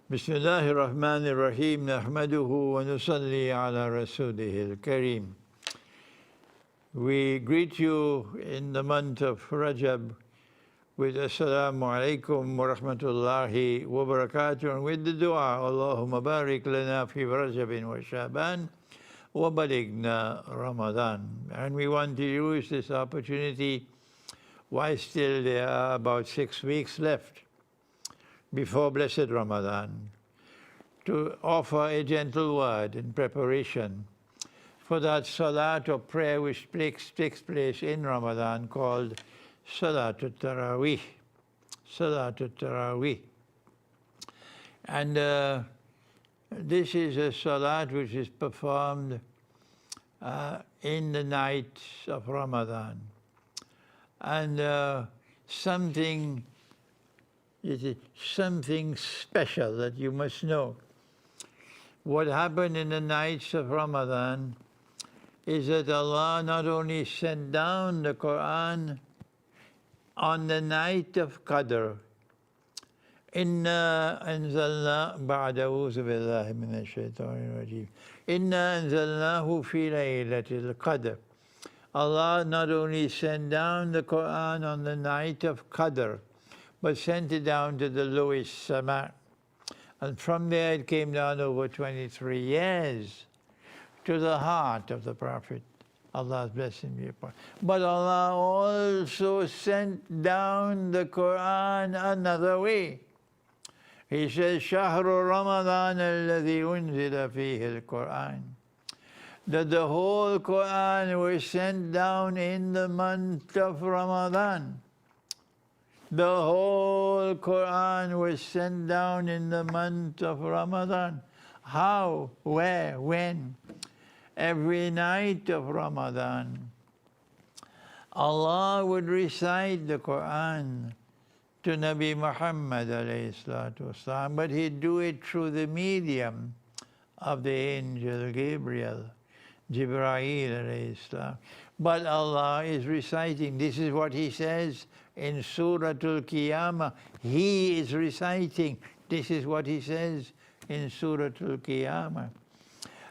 بسم الله الرحمن الرحيم نحمده ونصلي على رسوله الكريم. We greet you in the month of Rajab with Assalamu alaikum wa rahmatullahi wa barakatuh, and with the dua, Allahumma barik lana fi Rajabin wa Shaban wa balighna Ramadan. And we want to use this opportunity while still there are about 6 weeks left before blessed Ramadan, to offer a gentle word in preparation for that Salaat or prayer which takes place in Ramadan called Al-Tarawih. Al-Tarawih. And this is a Salaat which is performed in the nights of Ramadan. And something special that you must know. What happened in the nights of Ramadan is that Allah not only sent down the Quran on the night of Qadr. Inna anzalna ba'da a'udhu billahi minash shaitanir rajim. Inna anzalnahu fi laylatil qadr. Allah not only sent down the Quran on the night of Qadr, but sent it down to the lowest sama. And from there it came down over 23 years to the heart of the Prophet. Allah's blessing be upon him. But Allah also sent down the Quran another way. He says, شهر رمضان الذي أنزل فيه القرآن. That the whole Quran was sent down in the month of Ramadan. The whole Quran was sent down in the month of Ramadan. How? Where? When? Every night of Ramadan, Allah would recite the Quran to Nabi Muhammad alayhi salatu wasalam, but He'd do it through the medium of the angel Gabriel, Jibreel alayhi salam. But Allah is reciting. This is what He says in Surah Al-Qiyamah. He is reciting. This is what He says in Surah Al-Qiyamah.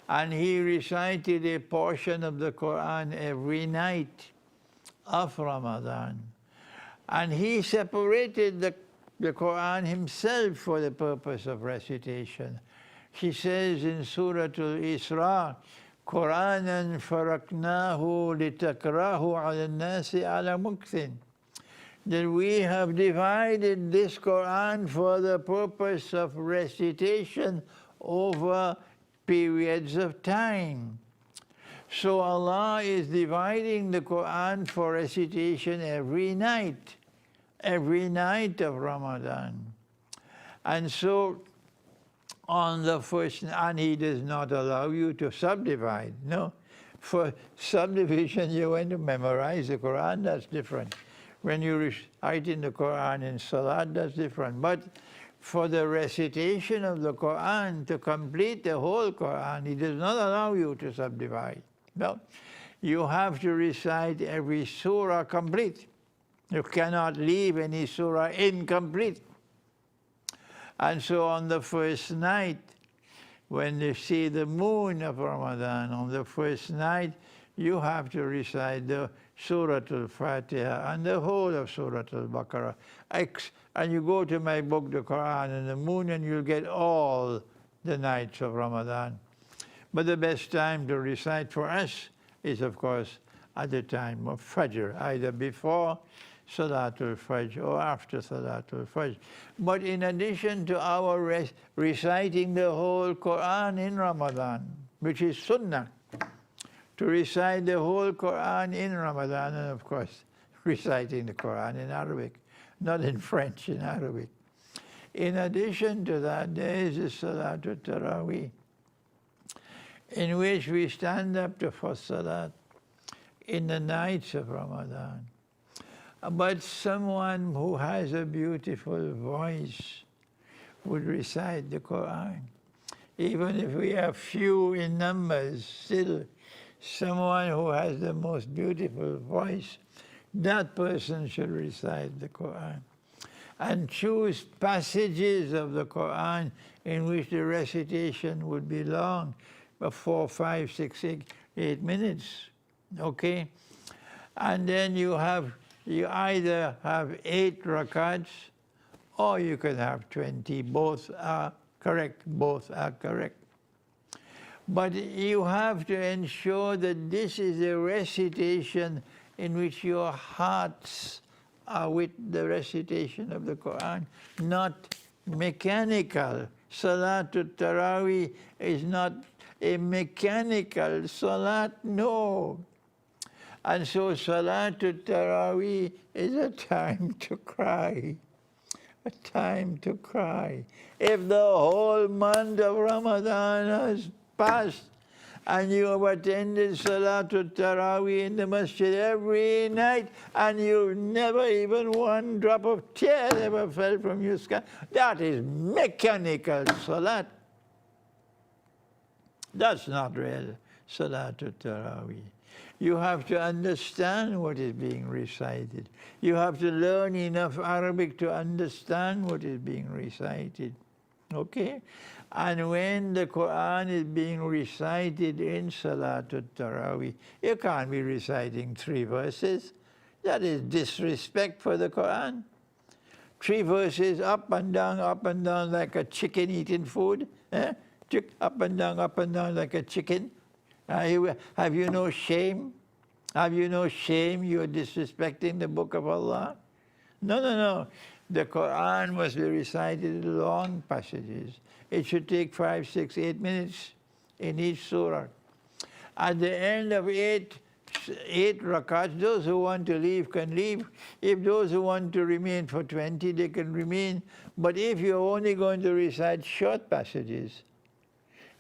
And He recited a portion of the Quran every night of Ramadan. And He separated the Quran Himself for the purpose of recitation. He says in Surah Al-Isra, Qur'anan faraknahu litakrahu ala nasi ala mukthin. That we have divided this Quran for the purpose of recitation over periods of time. So Allah is dividing the Quran for recitation every night of Ramadan. And so on the first, and He does not allow you to subdivide. No, for subdivision you want to memorize the Quran, that's different. When you recite in the Quran in Salaat, that's different. But for the recitation of the Quran, to complete the whole Quran, He does not allow you to subdivide. No, you have to recite every surah complete. You cannot leave any surah incomplete. And so on the first night, when you see the moon of Ramadan, on the first night, you have to recite the Surah Al-Fatiha and the whole of Surah Al-Baqarah. And you go to my book, the Quran and the moon, and you'll get all the nights of Ramadan. But the best time to recite for us is, of course, at the time of Fajr, either before Salatul Fajr or after Salatul Fajr. But in addition to our reciting the whole Quran in Ramadan, which is Sunnah, to recite the whole Quran in Ramadan, and of course reciting the Quran in Arabic, not in French, in Arabic. In addition to that, there is the Salatul Taraweeh, in which we stand up for Salat in the nights of Ramadan. But someone who has a beautiful voice would recite the Quran. Even if we are few in numbers, still someone who has the most beautiful voice, that person should recite the Quran. and choose passages of the Quran in which the recitation would be long, 4, 5, 6, 8 minutes, okay? And then you either have 8 rakats or you can have 20. Both are correct. Both are correct. But you have to ensure that this is a recitation in which your hearts are with the recitation of the Quran, not mechanical. Salatul Taraweeh is not a mechanical salat, no. And so Salatul Taraweeh is a time to cry. A time to cry. If the whole month of Ramadan has passed and you have attended Salatul Taraweeh in the masjid every night and you never even one drop of tear ever fell from your skin, that is mechanical salat. That's not real Salatul Taraweeh. You have to understand what is being recited. You have to learn enough Arabic to understand what is being recited. Okay? And when the Quran is being recited in Salatul Taraweeh, you can't be reciting 3 verses. That is disrespect for the Quran. 3 verses up and down like a chicken eating food. Up and down like a chicken. Have you no shame? Have you no shame? You are disrespecting the book of Allah. No. The Quran must be recited in long passages. It should take 5, 6, 8 minutes in each surah. At the end of 8 rakats, those who want to leave can leave. If those who want to remain for 20, they can remain. But if you're only going to recite short passages,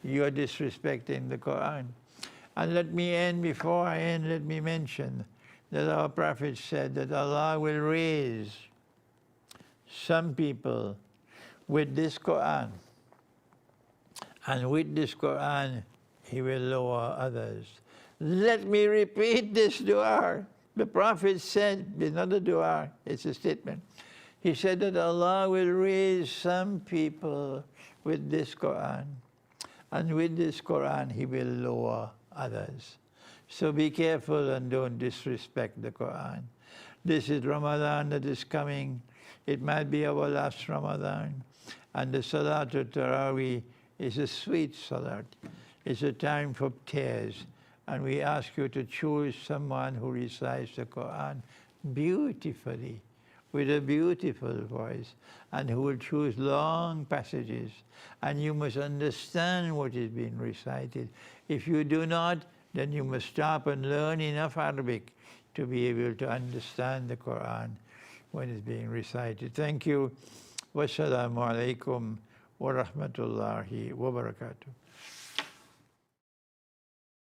you're disrespecting the Quran. And let me end, before I end, let me mention that our Prophet said that Allah will raise some people with this Quran, and with this Quran He will lower others. Let me repeat this dua. The Prophet said, it's not a dua, it's a statement. He said that Allah will raise some people with this Quran, and with this Quran He will lower others. So be careful and don't disrespect the Quran. This is Ramadan that is coming. It might be our last Ramadan. And the Salatul Taraweeh is a sweet salat. It's a time for tears. And we ask you to choose someone who recites the Quran beautifully, with a beautiful voice, and who will choose long passages. And you must understand what is being recited. If you do not, then you must stop and learn enough Arabic to be able to understand the Quran when it's being recited. Thank you. Wassalamu alaikum wa rahmatullahi wa barakatuh.